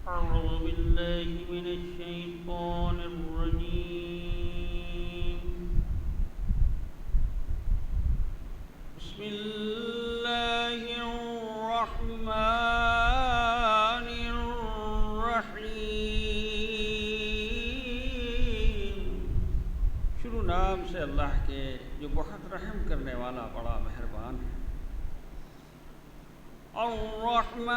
أعوذ بالله من الشيطان الرجيم. بسم الله الرحمن الرحيم. شروع نام سے اللہ کے جو بہت رحم کرنے والا بڑا مہربان ہے. الرحمن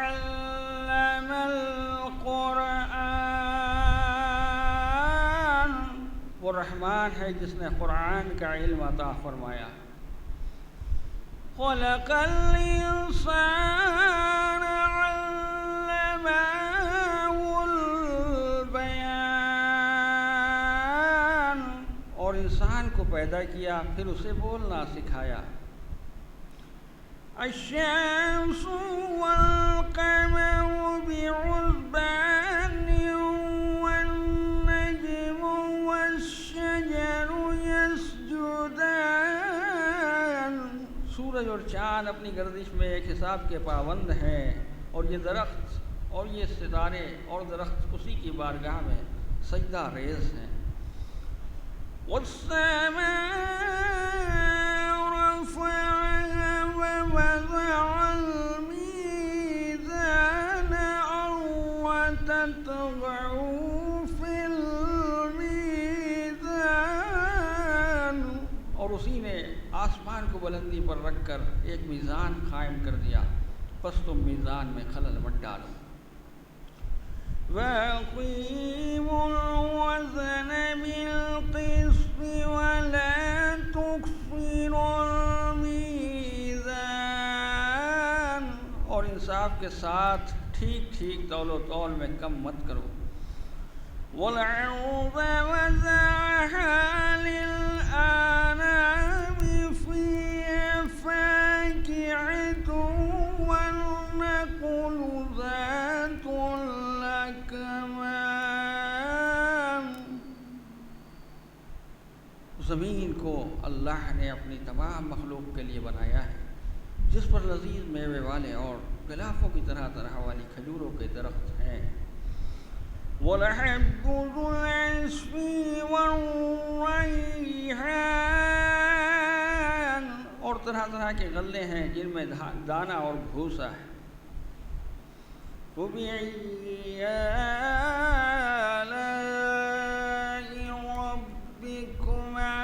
علم القرآن. وہ رحمان ہے جس نے قرآن کا علم عطا فرمایا. خلق الانسان علمه البیان. اور انسان کو پیدا کیا پھر اسے بولنا سکھایا. الشمس والقمر بعسبان والنجم والشجر يسجدان. سورج اور چاند اپنی گردش میں ایک حساب کے پابند ہیں، اور یہ درخت اور یہ ستارے اور درخت اسی کی بارگاہ میں سجدہ ریز ہیں. والسماء رفعها ووضع الميزان ألا تطغوا في الميزان. اور اسی نے آسمان کو بلندی پر رکھ کر ایک میزان قائم کر دیا، پس تم میزان میں خلل مت ڈالو. وَأَقِيمُوا الْوَزْنَ بِالْقِسْطِ وَلَا تُخْسِرُوا الْمِيزَانَ. اور انصاف کے ساتھ ٹھیک ٹھیک تول و تول میں کم مت کرو. وَالْأَرْضَ وَضَعَهَا لِلْأَنَامِ فِيهَا فَاكِهَةٌ وَالنَّخْلُ ذَاتُ الْأَكْمَامِ. زمین کو اللہ نے اپنی تمام مخلوق کے لیے بنایا ہے، جس پر لذیذ میوے والے اور غلافوں کی طرح طرح والی کھجوروں کے درخت ہیں. وَالْحَبُّ ذُو الْعَصْفِ وَالرَّيْحَانُ. اور طرح طرح کے غلے ہیں جن میں دانہ اور بھوسا ہے. فَبِأَيِّ آلَاءِ رَبِّكُمَا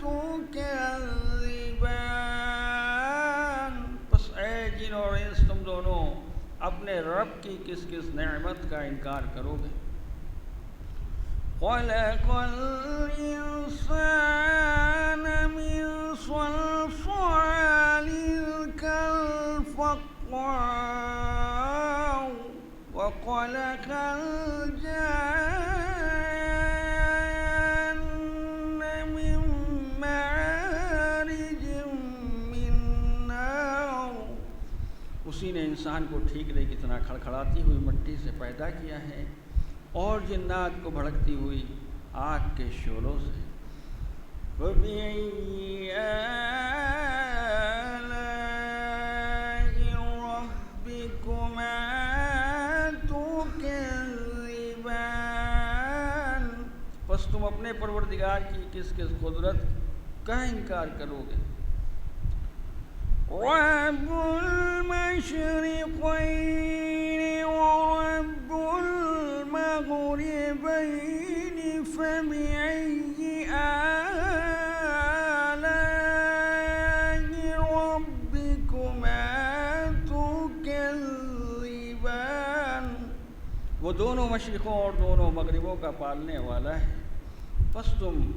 تُكَذِّبَانِ. بس اے جن اور انس تم دونوں اپنے رب کی کس کس نعمت کا انکار کرو گے. خَلَقَ الْإِنسَانَ مِنْ صَلْصَالٍ كَالْفَخَّارِ وَخَلَقَ الْجَانَّ مِنْ مَارِجٍ مِنْ نَارٍ. اسی نے انسان کو ٹھیکرے کی طرح کھڑکھڑاتی ہوئی مٹی سے پیدا کیا ہے اور جنات کو بھڑکتی ہوئی آگ کے شعلوں سے. فَبِأَيِّ آلَاءِ رَبِّكُمَا تُكَذِّبَانِ. پس تم اپنے پروردگار کی کس کس قدرت کا انکار کرو گے. رَبُّ الْمَشْرِقَيْنِ وَرَبُّ الْمَغْرِبَيْنِ فَبِأَيِّ آلَاءِ رَبِّكُمَا تُكَذِّبَانِ. وہ دونوں مشرقوں اور دونوں مغربوں کا پالنے والا ہے، پس تم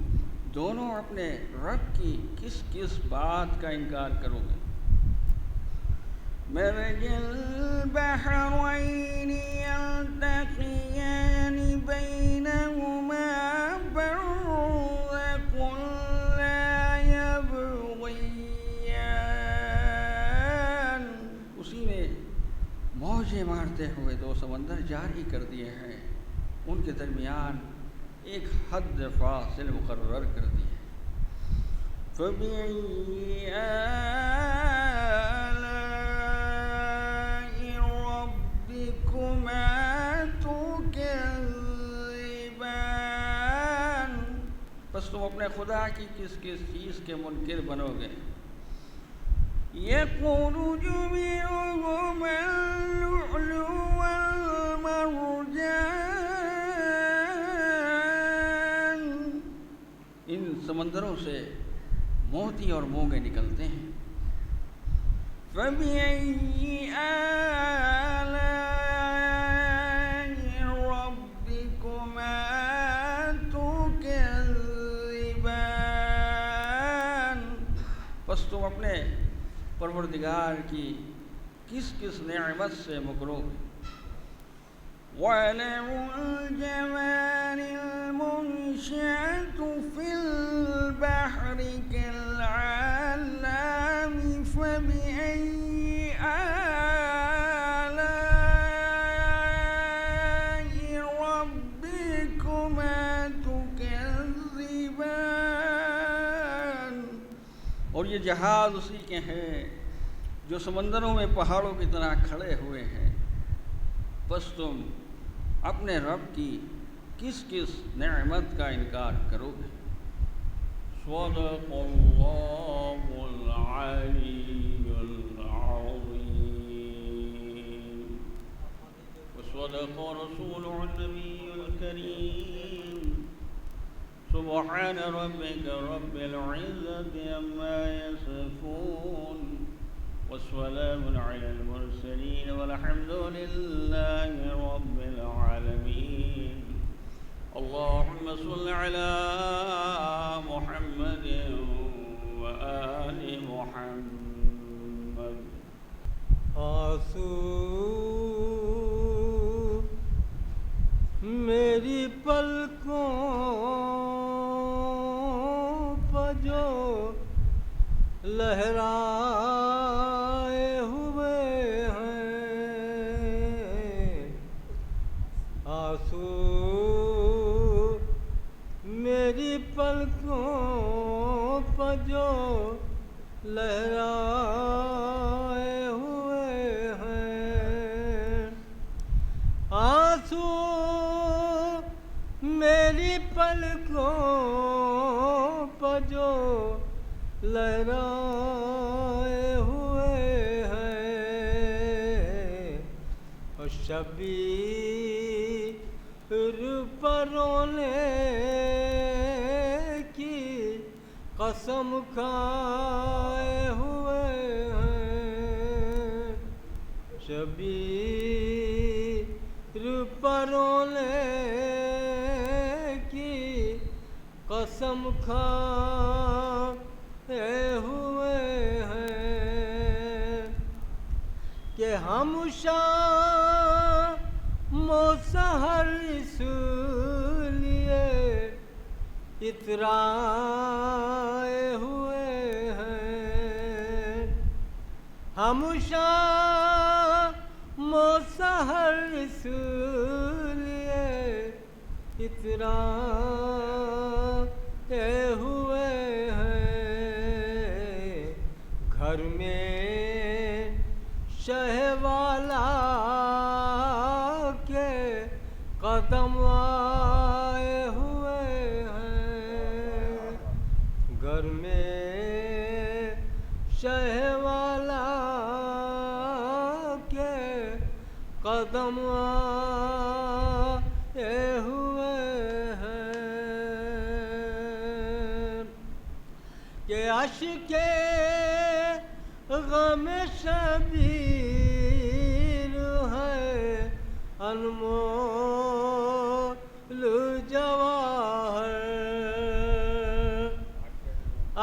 دونوں اپنے رب کی کس کس بات کا انکار کرو گے. مرج البحرين يلتقيان بينهما برزخ لا يبغيان. اسی نے موجیں مارتے ہوئے دو سمندر جاری کر دیے ہیں، ان کے درمیان ایک حد فاصل مقرر کر دی ہے. فَبِأَيِّ آلَاءِ اپنے خدا کی کس کس چیز کے منکر بنو گے؟ يَقُولُ جُمِيعُهُمَ اللُّؤْلُؤُ وَالْمَرْجَانُ، ان سمندروں سے موتی اور مونگے نکلتے ہیں۔ فَبِأَيِّ آلَاءِ رَبِّكُمَا تُكَذِّبَانِ، پس تم اپنے پروردگار کی کس کس نعمت سے مغرور؟ وَلَهُ الْجَوَارِ الْمُنشَآتُ فِي الْبَحْرِ كَالْأَعْلَامِ فَبِأَيِّ آلَاءِ رَبِّكُمَا تُكَذِّبَانِ، اور یہ جہاز اسی کے ہیں جو سمندروں میں پہاڑوں کی طرح کھڑے ہوئے ہیں، پس تم اپنے رب کی کس کس نعمت کا انکار کرو گے؟ صدق اللہ العلی العظیم وصدق رسوله النبی الکریم۔ سبحان ربك رب العزة عما يصفون والسلام على المرسلين والحمد لله رب العالمين۔ اللهم صل على محمد وآل محمد۔ آنسو میری پلکوں پہ جو لہرائے ہوئے ہیں، آنسو میری پلکوں پہ جو لہرائے ہوئے ہیں، آنسو میری پلکوں پہ جو لہرائے ہوئے ہیں، اور شبیر پر رونے کی قسم کھائے ہوئے ہیں، شبیر پر رونے کی قسم کھائے ہوئے ہیں، کہ ہم شام و سحر اس لیے اترائے ہوئے ہیں، ہم شام و سحر اس لیے اترائے ہوئے ہیں، گھر میں شہ والا کے قدم آئے ہوئے ہیں، گھر میں شہ والا کے قدم آئے ہوئے ہیں، کہ عشق غم شبیر ہے انمول جواہر،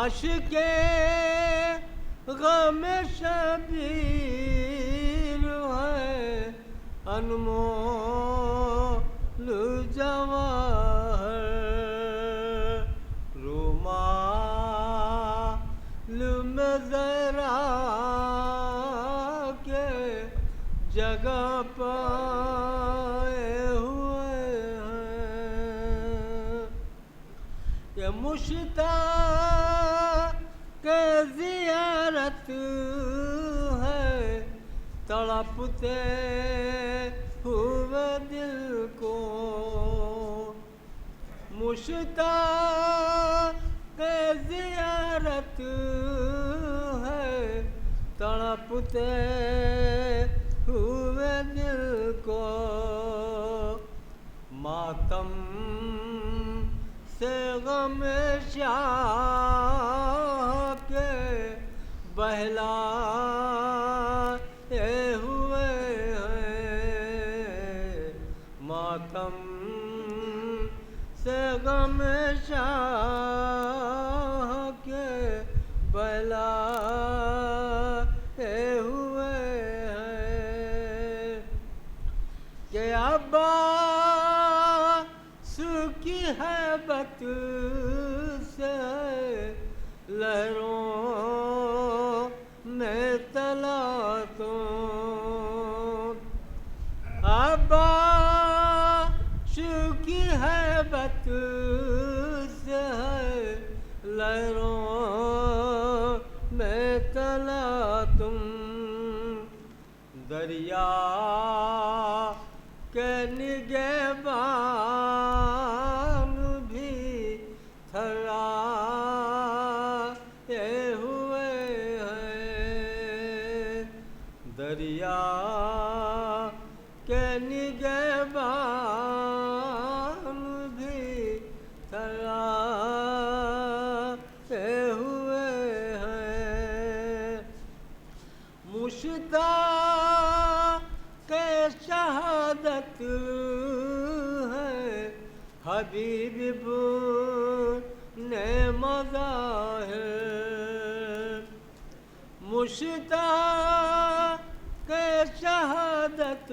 عشق غم شبیر ہے انمول جواہر، رومال میں ذرا کے جگہ پائے ہوئے ہیں، کہ مشتاق زیارت ہے تڑپتے ہوئے دل کو، مشتاق زیارت ہے تڑپتے ہوئے دل کو، ماتم سے غم شاہ کے بہلائے ہوئے ہیں، ماتم سے غم شاہ کے بہلائے ہوئے ہیں، کہ عباس کی ہیبت سے لہروں میں تلا تو، عباس کی ہیبت سے لہروں میں تلا تم، دریا کے نگہبان بھی تھرائے ہوئے ہیں، دریا کے نگہبان بھی تھرائے ہوئے ہیں، مشتاق شہادت ہے حبیب نے مظاہر، مشتاق شہادت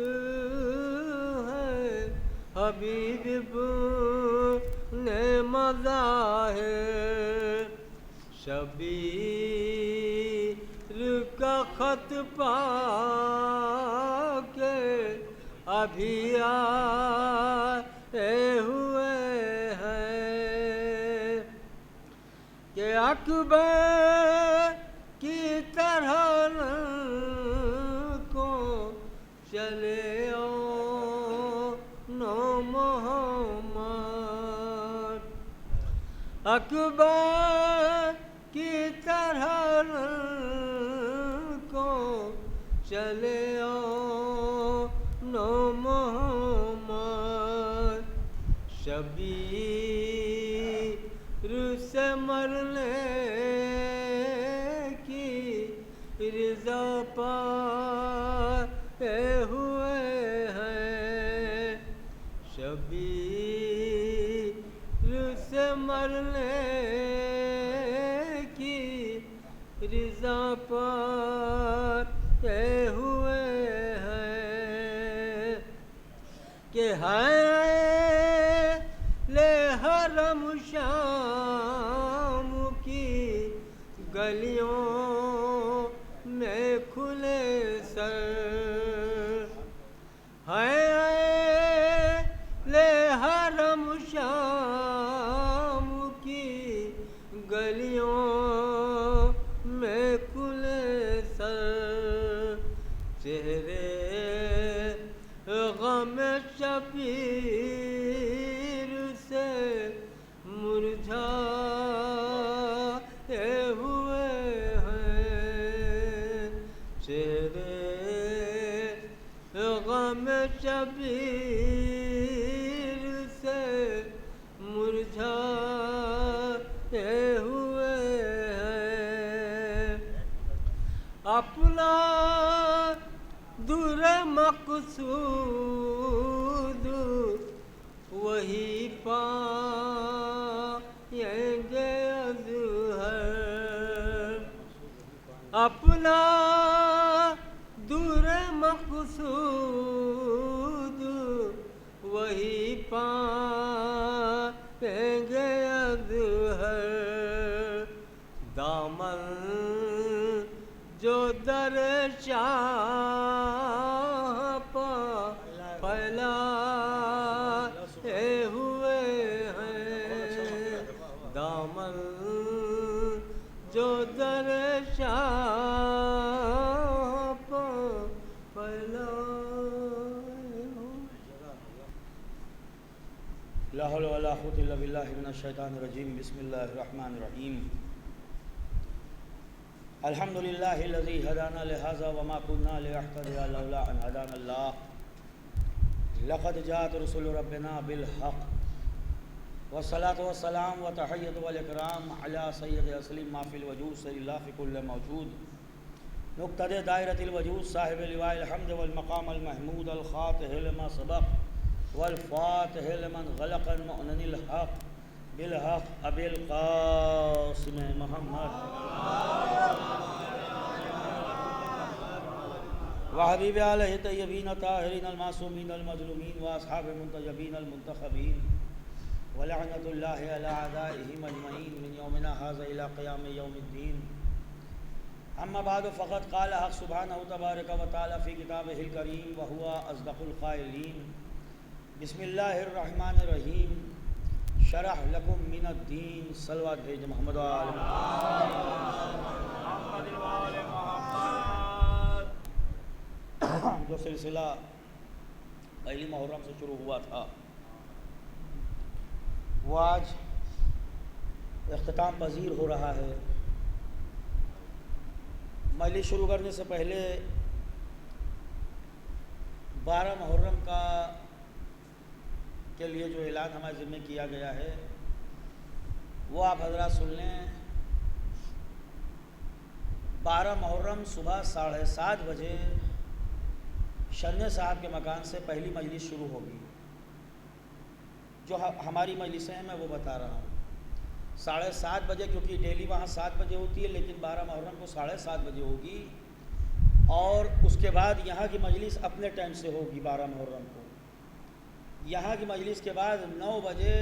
ہے حبیب نے مظاہر، شبیر کا خط پا کے ابھی آئے ہوئے ہیں، کہ اکبر کی طرح کو چلے نو محمد، اکبر کی طرح کو چلے نو محمد، شبیر سے مرنے کی رضا پائے ہوئے ہیں، شبیر سے مرنے کی رضا پائے ہوئے ہیں، کہ ہے لے حرم شام کی گلیوں میں کھلے سر، ہے لے حرم شام کی گلیوں میں کھلے سر، چہرے غم شبیر سے مرجھائے ہوئے ہیں، چہرے غم شبیر سے مرجھائے ہوئے ہیں، اپنا در مقصود وہی پائیں گے اظہر، اپنا در مقصود وہی پائیں گے اظہر، دامن جو در شاہ پا پھیلائے ہوئے ہیں، دامن جو در شاہ پا پھیلائے ہوئے، لا حول ولا قوة الا باللہ من الشیطان الرجیم بسم اللہ الرحمن الرحیم الحمد للہ الذی ہدانا لہذا وما كنا لنہتدی لولا ان ہدانا اللہ لقد جاءت رسل ربنا بالحق والصلاة والسلام وتحیۃ والاکرام علی سید اسلم ما فی الوجود صلی اللہ فی کل موجود مقتدی دائرۃ الوجود صاحب لواء الحمد والمقام المحمود الخاتح لما سبق والفاتح لمن غلق المؤمن الحق بالحق ابی القاسم محمد وحبیب علیہ طیبین طاہرین المعصومین المظلومین واصحاب المنتجبین المنتخبین ولعنۃ اللہ علی اعدائہم اجمعین من یومنا ھذا الی قیام یوم الدین اما بعد فقد قال حق سبحانہ تبارک و تعالی فی کتابہ الکریم وہو اصدق القائلین بسم اللہ الرحمن الرحیم شرح لکم من الدین صلوات بھیج محمد آل محمد جو سلسلہ پہلی محرم سے شروع ہوا تھا وہ آج اختتام پذیر ہو رہا ہے۔ مجلس شروع کرنے سے پہلے 12 محرم کے لیے جو اعلان ہمارے ذمہ کیا گیا ہے وہ آپ حضرات سن لیں۔ 12 محرم صبح 7:30 بجے شرنے صاحب کے مکان سے پہلی مجلس شروع ہوگی۔ جو ہماری مجلسیں ہیں میں وہ بتا رہا ہوں۔ 7:30 بجے، کیونکہ ڈیلی وہاں 7 بجے ہوتی ہے، لیکن 12 محرم کو 7:30 بجے ہوگی، اور اس کے بعد یہاں کی مجلس اپنے ٹائم سے ہوگی۔ 12 محرم کو یہاں کی مجلس کے بعد 9 بجے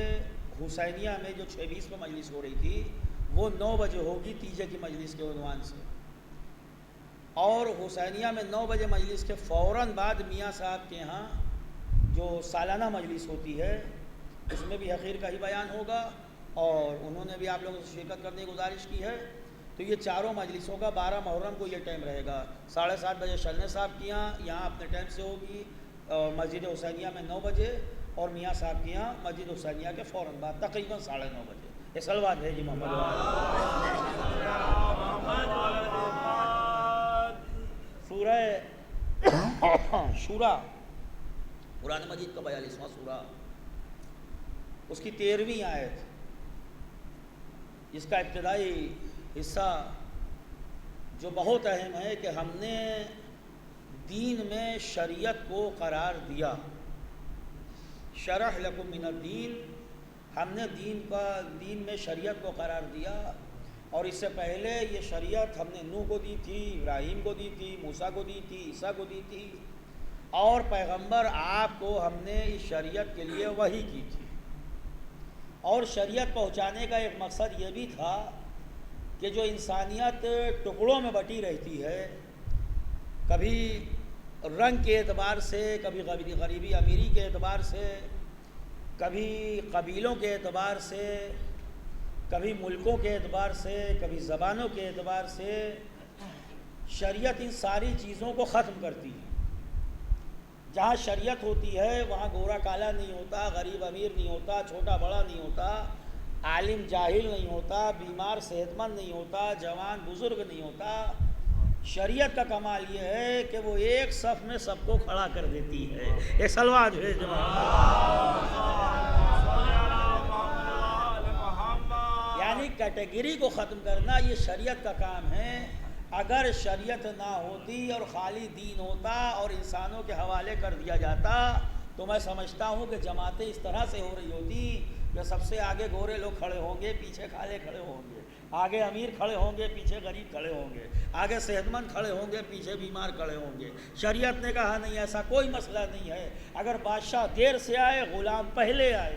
حسینیہ میں جو 6:20 میں مجلس ہو رہی تھی وہ 9 بجے ہوگی تیجے کی مجلس کے عنوان سے، اور حسینیہ میں 9 بجے مجلس کے فوراً بعد میاں صاحب کے ہاں جو سالانہ مجلس ہوتی ہے اس میں بھی حقیر کا ہی بیان ہوگا، اور انہوں نے بھی آپ لوگوں سے شرکت کرنے کی گزارش کی ہے۔ تو یہ چاروں مجلسوں کا 12 محرم کو یہ ٹائم رہے گا۔ 7:30 بجے شرنے صاحب کی یہاں اپنے ٹائم سے ہوگی، اور مسجد حسینیہ میں 9 بجے، اور میاں صاحب کی یہاں مسجد حسینیہ کے فوراً بعد تقریباً 9:30 بجے۔ یہ صلوات بھیجی محمد سورہ شورا، قرآن مجید کا 42واں سورہ، اس کی 13ویں آیت، اس کا ابتدائی حصہ جو بہت اہم ہے کہ ہم نے دین میں شریعت کو قرار دیا۔ شرح لکم من الدین، ہم نے دین میں شریعت کو قرار دیا، اور اس سے پہلے یہ شریعت ہم نے نوح کو دی تھی، ابراہیم کو دی تھی، موسیٰ کو دی تھی، عیسیٰ کو دی تھی، اور پیغمبر آپ کو ہم نے اس شریعت کے لیے وحی کی تھی۔ اور شریعت پہنچانے کا ایک مقصد یہ بھی تھا کہ جو انسانیت ٹکڑوں میں بٹی رہتی ہے، کبھی رنگ کے اعتبار سے، کبھی غریبی امیری کے اعتبار سے، کبھی قبیلوں کے اعتبار سے، کبھی ملکوں کے اعتبار سے، کبھی زبانوں کے اعتبار سے، شریعت ان ساری چیزوں کو ختم کرتی ہے۔ جہاں شریعت ہوتی ہے وہاں گورا کالا نہیں ہوتا، غریب امیر نہیں ہوتا، چھوٹا بڑا نہیں ہوتا، عالم جاہل نہیں ہوتا، بیمار صحت مند نہیں ہوتا، جوان بزرگ نہیں ہوتا۔ شریعت کا کمال یہ ہے کہ وہ ایک صف میں سب کو کھڑا کر دیتی ہے۔ ایک صلوات بھیج یعنی کیٹیگری کو ختم کرنا یہ شریعت کا کام ہے۔ اگر شریعت نہ ہوتی اور خالی دین ہوتا اور انسانوں کے حوالے کر دیا جاتا تو میں سمجھتا ہوں کہ جماعتیں اس طرح سے ہو رہی ہوتی کہ سب سے آگے گورے لوگ کھڑے ہوں گے، پیچھے کالے کھڑے ہوں گے، آگے امیر کھڑے ہوں گے، پیچھے غریب کھڑے ہوں گے، آگے صحت مند کھڑے ہوں گے، پیچھے بیمار کھڑے ہوں گے۔ شریعت نے کہا نہیں، ایسا کوئی مسئلہ نہیں ہے۔ اگر بادشاہ دیر سے آئے، غلام پہلے آئے،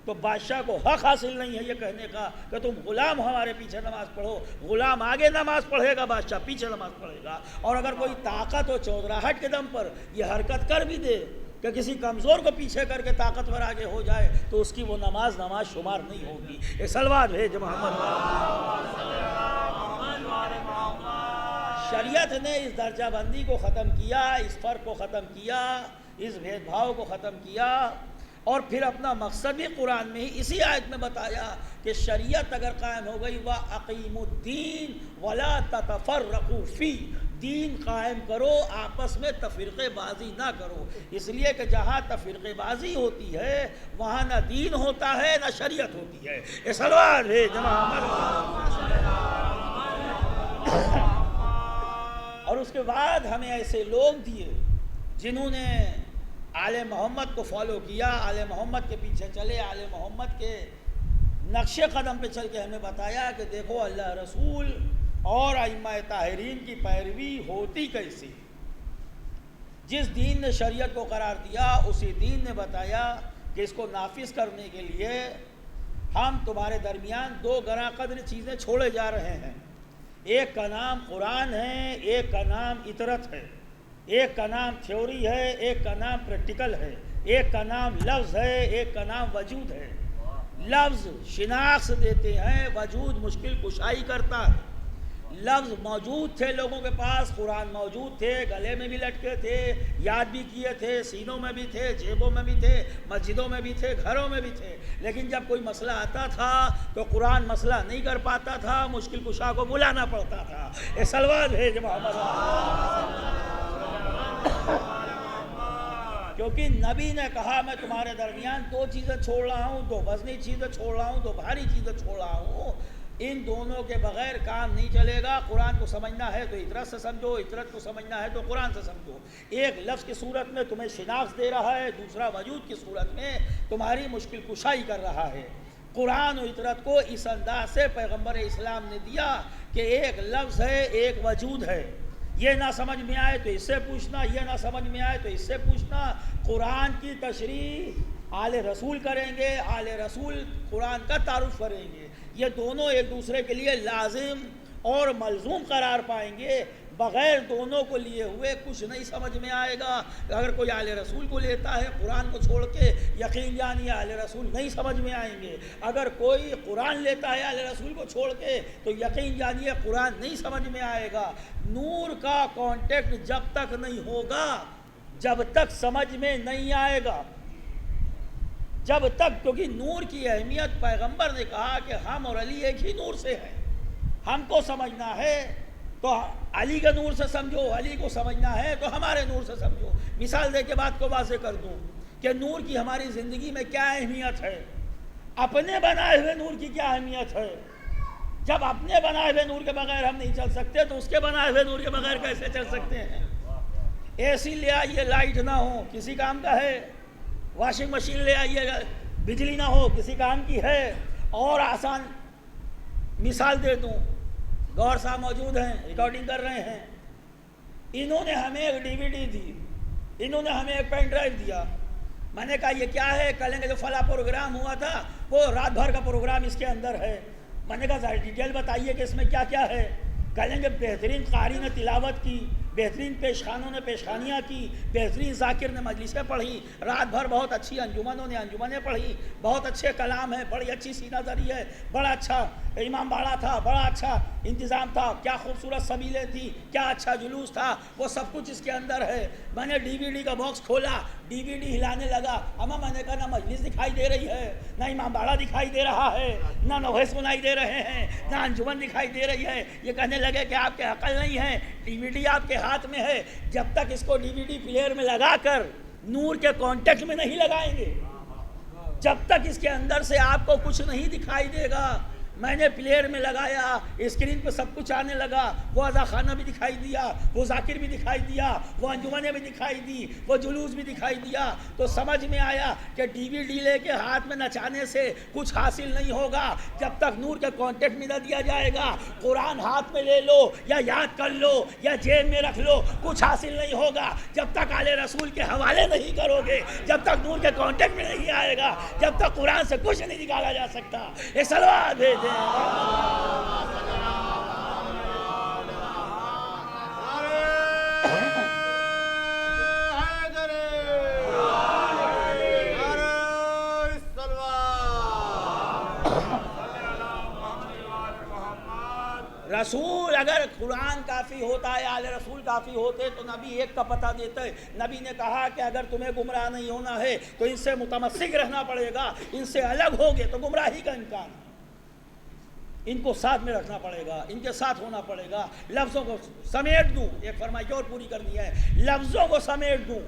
تو بادشاہ کو حق حاصل نہیں ہے یہ کہنے کا کہ تم غلام ہمارے پیچھے نماز پڑھو۔ غلام آگے نماز پڑھے گا، بادشاہ پیچھے نماز پڑھے گا۔ اور اگر کوئی طاقت و چودراہٹ کے دم پر یہ حرکت کر بھی دے کہ کسی کمزور کو پیچھے کر کے طاقتور آگے ہو جائے تو اس کی وہ نماز شمار نہیں ہوگی۔ ایک صلوات بھیج محمد۔ شریعت نے اس درجہ بندی کو ختم کیا، اس فرق کو ختم کیا، اس بھید بھاؤ کو ختم کیا۔ اور پھر اپنا مقصد بھی قرآن میں ہی اسی آیت میں بتایا کہ شریعت اگر قائم ہو گئی وَأَقِیمُوا الدِّینَ وَلَا تَتَفَرَّقُوا فِیہ، دین قائم کرو، آپس میں تفرقے بازی نہ کرو، اس لیے کہ جہاں تفرقے بازی ہوتی ہے وہاں نہ دین ہوتا ہے نہ شریعت ہوتی ہے۔ یہ سلوات ہے اور اس کے بعد ہمیں ایسے لوگ دیے جنہوں نے آل محمد کو فالو کیا، آل محمد کے پیچھے چلے، آل محمد کے نقش قدم پہ چل کے ہمیں بتایا کہ دیکھو اللہ رسول اور ائمہ طاہرین کی پیروی ہوتی کیسی۔ جس دین نے شریعت کو قرار دیا اسی دین نے بتایا کہ اس کو نافذ کرنے کے لیے ہم تمہارے درمیان دو گراں قدر چیزیں چھوڑے جا رہے ہیں، ایک کا نام قرآن ہے، ایک کا نام اطرت ہے، ایک کا نام تھیوری ہے، ایک کا نام پریکٹیکل ہے، ایک کا نام لفظ ہے، ایک کا نام وجود ہے۔ لفظ شناخت دیتے ہیں، وجود مشکل کشائی کرتا ہے۔ لفظ موجود تھے لوگوں کے پاس، قرآن موجود تھے، گلے میں بھی لٹکے تھے، یاد بھی کیے تھے، سینوں میں بھی تھے، جیبوں میں بھی تھے، مسجدوں میں بھی تھے، گھروں میں بھی تھے، لیکن جب کوئی مسئلہ آتا تھا تو قرآن مسئلہ نہیں کر پاتا تھا، مشکل کشا کو بلانا پڑتا تھا۔ اے سلوات بھیج محمد، کیونکہ نبی نے کہا میں تمہارے درمیان دو چیزیں چھوڑ رہا ہوں، دو وزنی چیزیں چھوڑ رہا ہوں، دو بھاری چیزیں چھوڑ رہا ہوں، ان دونوں کے بغیر کام نہیں چلے گا۔ قرآن کو سمجھنا ہے تو اطرت سے سمجھو، اطرت کو سمجھنا ہے تو قرآن سے سمجھو۔ ایک لفظ کی صورت میں تمہیں شناخت دے رہا ہے، دوسرا وجود کی صورت میں تمہاری مشکل کشائی کر رہا ہے۔ قرآن و اطرت کو اس انداز سے پیغمبر اسلام نے دیا کہ ایک لفظ ہے، ایک وجود ہے، یہ نہ سمجھ میں آئے تو اس سے پوچھنا، یہ نہ سمجھ میں آئے تو اس سے پوچھنا۔ قرآن کی تشریح آل رسول کریں گے، آل رسول قرآن کا تعارف کریں گے، یہ دونوں ایک دوسرے کے لیے لازم اور ملزوم قرار پائیں گے۔ بغیر دونوں کو لیے ہوئے کچھ نہیں سمجھ میں آئے گا۔ اگر کوئی آل رسول کو لیتا ہے قرآن کو چھوڑ کے، یقین جانیے آل رسول نہیں سمجھ میں آئیں گے۔ اگر کوئی قرآن لیتا ہے آل رسول کو چھوڑ کے تو یقین جانیے قرآن نہیں سمجھ میں آئے گا۔ نور کا کانٹیکٹ جب تک نہیں ہوگا جب تک سمجھ میں نہیں آئے گا، جب تک، کیونکہ نور کی اہمیت پیغمبر نے کہا کہ ہم اور علی ایک ہی نور سے ہیں، ہم کو سمجھنا ہے تو علی کے نور سے سمجھو، علی کو سمجھنا ہے تو ہمارے نور سے سمجھو۔ مثال دے کے بات کو واضح کر دوں کہ نور کی ہماری زندگی میں کیا اہمیت ہے، اپنے بنائے ہوئے نور کی کیا اہمیت ہے۔ جب اپنے بنائے ہوئے نور کے بغیر ہم نہیں چل سکتے تو اس کے بنائے ہوئے نور کے بغیر کیسے چل سکتے ہیں۔ اے سی لے آئیے لائٹ نہ ہو کسی کام کا ہے، واشنگ مشین لے آئیے گا بجلی نہ ہو کسی کام کی ہے۔ اور آسان مثال دے دوں، گور صاحب موجود ہیں، ریکارڈنگ کر رہے ہیں، انہوں نے ہمیں ایک ڈی وی ڈی دی، انہوں نے ہمیں ایک پین ڈرائیو دیا۔ میں نے کہا یہ کیا ہے؟ کہیں گے جو فلاں پروگرام ہوا تھا وہ رات بھر کا پروگرام اس کے اندر ہے۔ میں نے کہا ذرا ڈیٹیل بتائیے کہ اس میں کیا کیا ہے۔ کہیں گے بہترین قاری نے تلاوت کی، بہترین پیشخانوں نے پیشخانیاں کی، بہترین ذاکر نے مجلسیں پڑھی، رات بھر بہت اچھی انجمنوں نے انجمنیں پڑھی، بہت اچھے کلام ہیں، بڑی اچھی سینہ زری ہے، بڑا اچھا امام باڑہ تھا، بڑا اچھا انتظام تھا، کیا خوبصورت سبیلیں تھیں، کیا اچھا جلوس تھا، وہ سب کچھ اس کے اندر ہے۔ میں نے ڈی وی ڈی کا باکس کھولا، ڈی وی ڈی ہلانے لگا، اما میں نے کہا نہ مجلس دکھائی دے رہی ہے، نہ امام باڑہ دکھائی دے رہا ہے، نہ نوحے سنائی دے رہے ہیں، نہ انجمن دکھائی دے رہی ہے۔ یہ کہنے لگے کہ آپ کے عقل نہیں ہے، ڈی وی ڈی آپ کے ہاتھ میں ہے، جب تک اس کو ڈی وی ڈی پلیئر میں لگا کر نور کے کانٹیکٹ میں نہیں لگائیں گے، جب تک اس کے اندر سے آپ کو کچھ نہیں دکھائی دے گا۔ میں نے پلیئر میں لگایا، اسکرین پہ سب کچھ آنے لگا، وہ عزا خانہ بھی دکھائی دیا، وہ ذاکر بھی دکھائی دیا، وہ انجمنیں بھی دکھائی دی، وہ جلوس بھی دکھائی دیا، تو سمجھ میں آیا کہ ڈی وی ڈی لے کے ہاتھ میں نچانے سے کچھ حاصل نہیں ہوگا جب تک نور کے کانٹیکٹ میں نہ دیا جائے گا۔ قرآن ہاتھ میں لے لو یا یاد کر لو یا جیب میں رکھ لو، کچھ حاصل نہیں ہوگا جب تک آل رسول کے حوالے نہیں کرو گے، جب تک نور کے کانٹیکٹ میں نہیں آئے گا، جب تک قرآن سے کچھ نہیں نکالا جا سکتا۔ یہ صلوات بھیج رسول اگر قرآن کافی ہوتا ہے، آل رسول کافی ہوتے تو نبی ایک کا پتہ دیتا ہے۔ نبی نے کہا کہ اگر تمہیں گمراہ نہیں ہونا ہے تو ان سے متمسک رہنا پڑے گا، ان سے الگ ہوگے تو گمراہی کا امکان ہے، ان کو ساتھ میں رکھنا پڑے گا، ان کے ساتھ ہونا پڑے گا۔ لفظوں کو سمیٹ دوں، ایک فرمائش اور پوری کرنی ہے، لفظوں کو سمیٹ دوں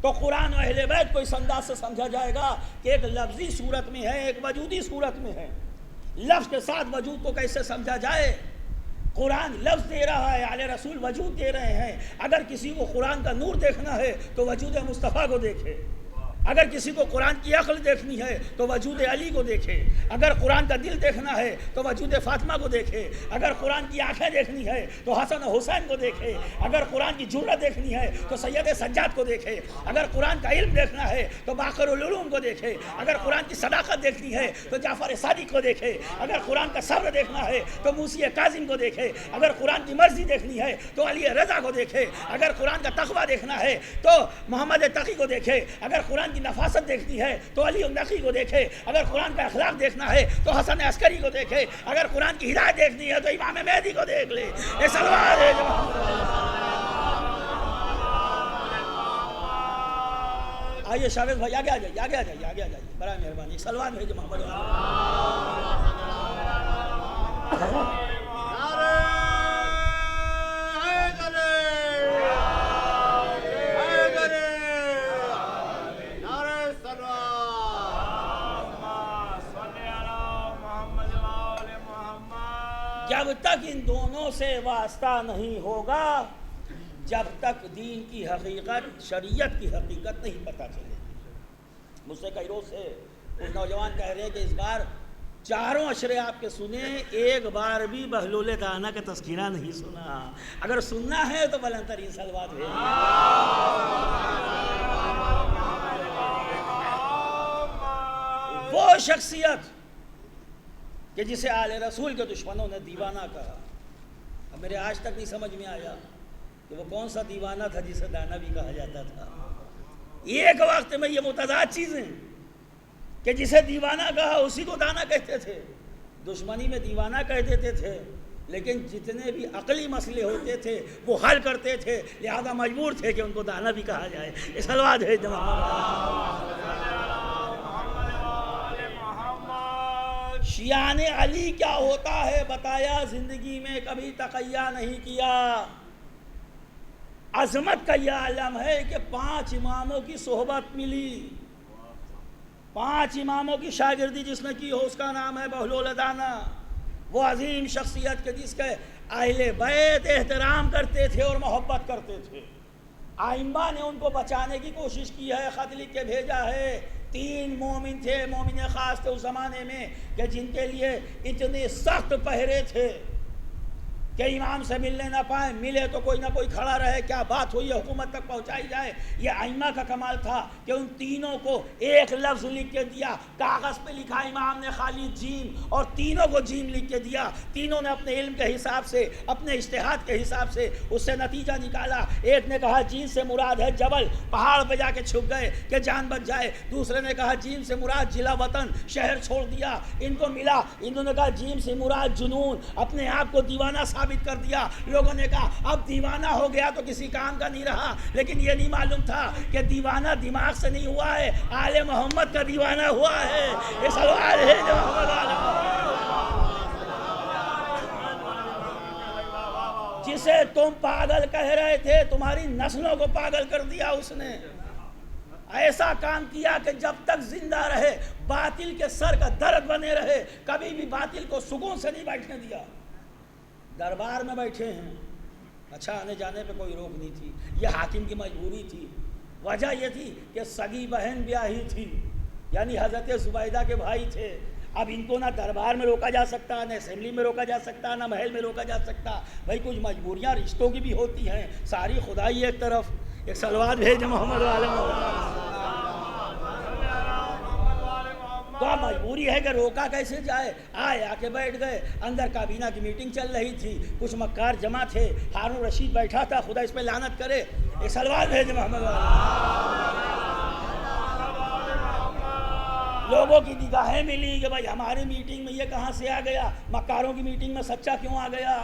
تو قرآن و اہل بیت کو اس انداز سے سمجھا جائے گا کہ ایک لفظی صورت میں ہے، ایک وجودی صورت میں ہے۔ لفظ کے ساتھ وجود کو کیسے سمجھا جائے؟ قرآن لفظ دے رہا ہے، آل رسول وجود دے رہے ہیں۔ اگر کسی کو قرآن کا نور دیکھنا ہے تو وجود مصطفیٰ کو دیکھے، اگر کسی کو قرآن کی عقل دیکھنی ہے تو وجود علی کو دیکھے، اگر قرآن کا دل دیکھنا ہے تو وجود فاطمہ کو دیکھے، اگر قرآن کی آنکھیں دیکھنی ہے تو حسن و حسین کو دیکھے، اگر قرآن کی جرأت دیکھنی ہے تو سید سجاد کو دیکھے، اگر قرآن کا علم دیکھنا ہے تو باقر العلوم کو دیکھے، اگر قرآن کی صداقت دیکھنی ہے تو جعفر صادق کو دیکھے، اگر قرآن کا صبر دیکھنا ہے تو موسی کاظم کو دیکھے، اگر قرآن کی مرضی دیکھنی ہے تو علی رضا کو دیکھے، اگر قرآن کا تقویٰ دیکھنا ہے تو محمد تقی کو دیکھے، اگر قرآن کی نفاست دیکھنی ہے تو علی النقی کو دیکھے، اگر قرآن کا اخلاق دیکھنا ہے تو حسن عسکری کو دیکھے، اگر قرآن کی ہدایت دیکھنی ہے تو امام مہدی کو دیکھ لے۔ یہ سلوات ہے آئیے شاویز بھائی آگے آ جائیے، آگے آ جائیے، آگے آ جائیے، برائے مہربانی سلوات بھیجے محمد جب تک ان دونوں سے واسطہ نہیں ہوگا، جب تک دین کی حقیقت، شریعت کی حقیقت نہیں پتہ چلے گی۔ مجھ سے کئی روز سے کچھ نوجوان کہہ رہے ہیں کہ اس بار چاروں اشرے آپ کے سنیں، ایک بار بھی بہلول دانا کا تذکرہ نہیں سنا۔ اگر سننا ہے تو بلند ترین صلوات ہے۔ وہ شخصیت کہ جسے آل رسول کے دشمنوں نے دیوانہ کہا، اب میرے آج تک نہیں سمجھ میں آیا کہ وہ کون سا دیوانہ تھا جسے دانا بھی کہا جاتا تھا۔ ایک وقت میں یہ متضاد چیزیں کہ جسے دیوانہ کہا اسی کو دانا کہتے تھے، دشمنی میں دیوانہ کہہ دیتے تھے، لیکن جتنے بھی عقلی مسئلے ہوتے تھے وہ حل کرتے تھے، لہذا مجبور تھے کہ ان کو دانا بھی کہا جائے۔ یہ صلوات ہے شیعان علی کیا ہوتا ہے بتایا، زندگی میں کبھی تقیہ نہیں کیا۔ عظمت کا یہ عالم ہے کہ 5 اماموں کی صحبت ملی، 5 اماموں کی شاگردی جس نے کی ہو اس کا نام ہے بہلول دانا۔ وہ عظیم شخصیت کے جس کے اہل بیت احترام کرتے تھے اور محبت کرتے تھے۔ آئمہ نے ان کو بچانے کی کوشش کی ہے، خط لکھ کے بھیجا ہے۔ 3 مومن تھے، مومن خاص تھے اس زمانے میں کہ جن کے لیے اتنے سخت پہرے تھے کہ امام سے ملنے نہ پائیں، ملے تو کوئی نہ کوئی کھڑا رہے، کیا بات ہوئی ہے حکومت تک پہنچائی جائے۔ یہ ائمہ کا کمال تھا کہ ان تینوں کو ایک لفظ لکھ کے دیا، کاغذ پہ لکھا امام نے خالی جیم، اور تینوں کو جیم لکھ کے دیا۔ تینوں نے اپنے علم کے حساب سے، اپنے اجتہاد کے حساب سے اس سے نتیجہ نکالا۔ ایک نے کہا جیم سے مراد ہے جبل، پہاڑ پہ جا کے چھپ گئے کہ جان بچ جائے۔ دوسرے نے کہا جیم سے مراد جلا وطن، شہر چھوڑ دیا۔ ان کو ملا، انہوں نے کہا جیم سے مراد جنون، اپنے آپ کو دیوانہ ثابت کر دیا۔ لوگوں نے کہا اب دیوانہ ہو گیا تو کسی کام کا نہیں رہا، لیکن یہ نہیں معلوم تھا کہ دیوانہ دماغ سے نہیں ہوا ہے، آل محمد کا دیوانہ ہوا ہے۔ یہ سوال ہے جو جسے تم پاگل کہہ رہے تھے، تمہاری نسلوں کو پاگل کر دیا اس نے۔ ایسا کام کیا کہ جب تک زندہ رہے باطل کے سر کا درد بنے رہے، کبھی بھی باطل کو سکون سے نہیں بیٹھنے دیا۔ دربار میں بیٹھے ہیں، اچھا آنے جانے پہ کوئی روک نہیں تھی، یہ حاکم کی مجبوری تھی۔ وجہ یہ تھی کہ سگی بہن بیاہی تھی، یعنی حضرت زبیدہ کے بھائی تھے۔ اب ان کو نہ دربار میں روکا جا سکتا، نہ اسمبلی میں روکا جا سکتا، نہ محل میں روکا جا سکتا۔ بھائی کچھ مجبوریاں رشتوں کی بھی ہوتی ہیں، ساری خدائی ایک طرف۔ ایک صلوات بھیج محمد والے تو اب مجبوری ہے کہ روکا کیسے جائے۔ آئے آ کے بیٹھ گئے، اندر کابینہ کی میٹنگ چل رہی تھی، کچھ مکار جمع تھے، ہارون رشید بیٹھا تھا، خدا اس پہ لعنت کرے۔ ایک سلوات بھیج محمد لوگوں کی نگاہیں ملی کہ بھائی ہماری میٹنگ میں یہ کہاں سے آ گیا، مکاروں کی میٹنگ میں سچا کیوں آ گیا،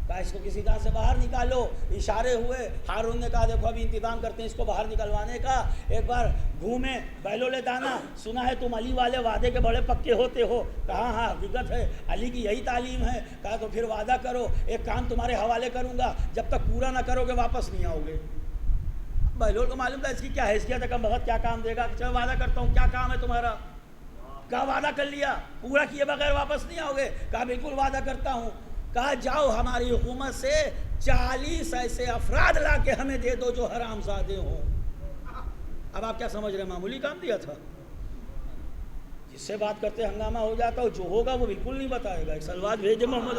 کہا اس کو کسی طرح سے باہر نکالو، اشارے ہوئے، ہارون نے کہا دیکھو ابھی انتظام کرتے ہیں اس کو باہر نکلوانے کا، ایک بار گھومے بہلول دانا، سنا ہے تم علی والے وعدے کے بڑے پکے ہوتے ہو، کہا ہاں حقیقت ہے، علی کی یہی تعلیم ہے، کہا تو پھر وعدہ کرو، ایک کام تمہارے حوالے کروں گا، جب تک پورا نہ کرو گے واپس نہیں آؤ گے۔ بہلول کو معلوم تھا اس کی کیا حیثیت ہے، کہ بغت کیا کام دے گا، چلو وعدہ کرتا ہوں، کیا کام ہے تمہارا، کہا وعدہ کر لیا، پورا کیے بغیر واپس نہیں آؤ گے، کہا بالکل وعدہ کرتا ہوں، کہا جاؤ ہماری حکومت سے 40 ایسے افراد لا کے ہمیں دے دو جو حرام زادے ہوں۔ اب آپ کیا سمجھ رہے ہیں، معمولی کام دیا تھا، جس سے بات کرتے ہنگامہ ہو جاتا ہو، جو ہوگا وہ بالکل نہیں بتائے گا، ایک سلوات بھیجے محمد